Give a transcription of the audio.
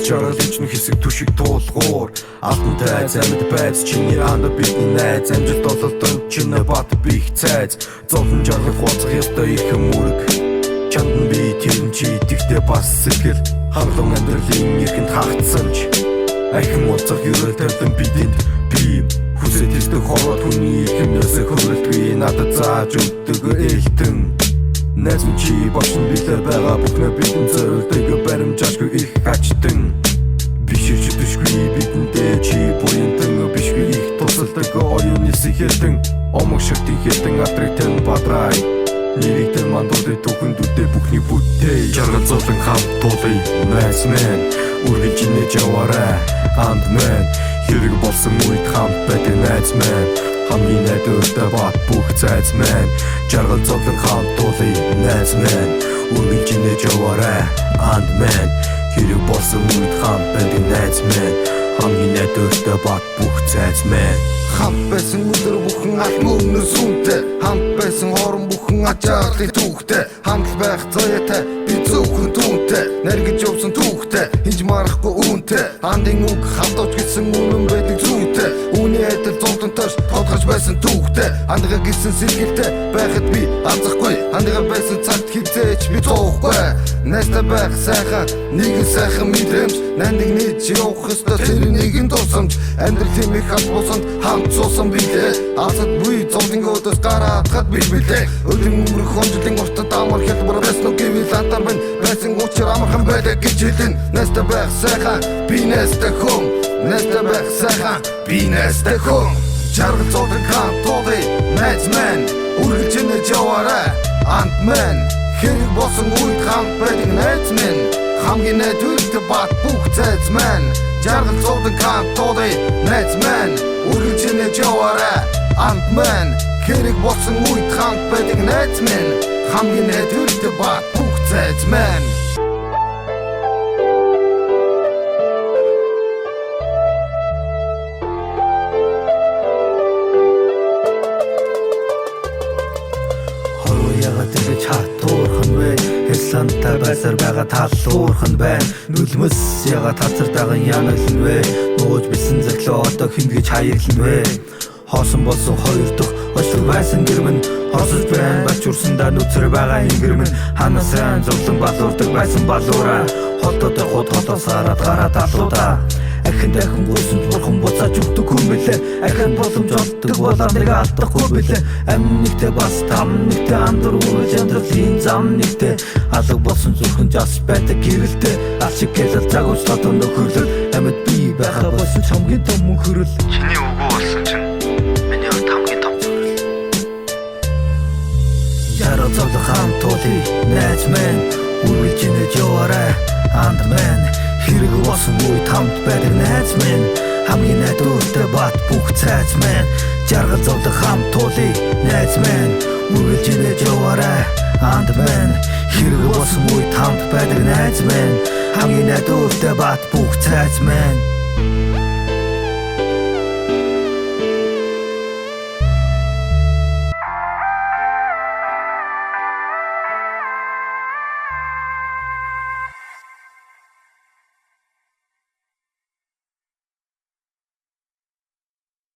Дааж аргалж нь хэсэг түшиг туулгуур Алтантай амьд байц чиний анда бидний найз Амжилт ололтон чиний бат бих цайз Зовлон жаргал хуацах ёстой их мөрөг Чанд би тэрэн чи тэгтээ бас сэтгэл Харлон амьдралын эрхэнд хагтсанч Ахин уцах ерөөл тавьдан бидэнд би Хүсэж хэлдэг хорвол хүний хэмнээсээ хөрөлдгүй Надад зааж өгдөг ээлтэн Найз минь чи бошин билээ байгаа бүхнээ бидэн зориулдаг баримжаашгүй их ачтэн Биширч düşгүй бидэндээ чи буянтан Бишгүй их тусалдаг оюуны сэхэлтэн Омог шигтэн хэлтэн атритэн бадрай Нэрэгтэн мандуудын түүхэндүүдээ бүхний бүтээ Жаргал зовлон хамт тулый найз минь Үргэлж инээж яваарай анд минь Хэрэг болсон үед хамт байдаг найз минь Хамгийн найдвартай бат бүх зайз минь Жаргал зовлон хамт тулый найз минь Үргэлж инээж яваарай анд минь Хэрэг болсон үед хамт байдаг найз минь Хамгийн найдвартай бат бүх зайз минь Хамт байсан өдөр бүхэн аль мөрнөр сүнтэй Хамт байсан хорон бүхэн ачааллын түүхтэй Хамт байх заяатай би зөвхөн түүнтэй Наргиж явсан түүхтэй хинж марахгүй үүнтэй Андын үг хамтавч гэсэн үнэн байдаг зүйтэй Үүний адил зовлонтойш тодгож байсан түүхтэй Андгаа гисэн сэргэлтэй байхад би анзахгүй Андгаа байсан цагт хизээч би зоохгүй Найстай байх сайхан нэгэн сайхан мэдрэмж Нандыг нээж явах ёстой тэр нэгэн тусамж Амьдрал их хат босонд хамт суусан билээ Асад буй зовлонгийн өдөөс гараад хад билээ Өдрийн өнгөрөх онжлын уртад амар хялбар байсан уу гэвэл антар минь байсан учир амархан байдаг гэж хэлэн Найстай байх сайхан би найстай хүн Найстай байх сайхан би найстай хүн Жаргал зовлон хамт тулый найз минь Үргэлж инээж яваарай анд минь Хэрэг болсон үед хамт байдаг найз минь Хамгийн найдвартай бат бүх зайз минь Жаргал зовлон хамт тулый найз минь Үргэлж инээж яваарай анд минь Хэрэг болсон үед хамт байдаг найз минь Хамгийн найдвартай бат бүх зайз минь Тэгэж хатуурхан вэ Хялантай байсаар байгаа талуурхан байна Нүлмэс яга тацартайган янаглан вэ Нууж бисэн зөглөө одоо хэн гэж хаяглан вэ Хоосон болсон хоёр дахь очлог байсан гэрмэн Хосож байна бачуурсандаа нүцэр байгаа ингэрмэн Ханасран зовлон балуурдаг байсан балуура Холдоотой хууд холоос гараад алуудаа Ахин дахин гүйсэн бурхан буцааж өгдөг хүн билээ Ахин боломж олддог болоо нэг алдахгүй билээ Амин нэгтэй бас там нэгтэй андар үрж амьдралын зам нэгтэй Алаг болсон зүрхэн жас байдаг гэрэлтэй Ал шиг гэлэл загвч тодон нөхөрлөл Амьд би байха болсон чамгийн том мөнхөрөл Чиний үгүй болсон чинь миний хувьд хамгийн том зөвлөл Жаргал зовлон хамт тулый найз минь Үргэлж инээж яваарай анд минь Хэрэг болсон үед хамт байдаг найз минь Хамгийн найдвартай бат бүх зайз минь Жаргал зовлон хамт тулый найз минь Үргэлж инээж яваарай анд минь Хэрэг болсон үед хамт байдаг найз минь Хамгийн найдвартай бат бүх зайз минь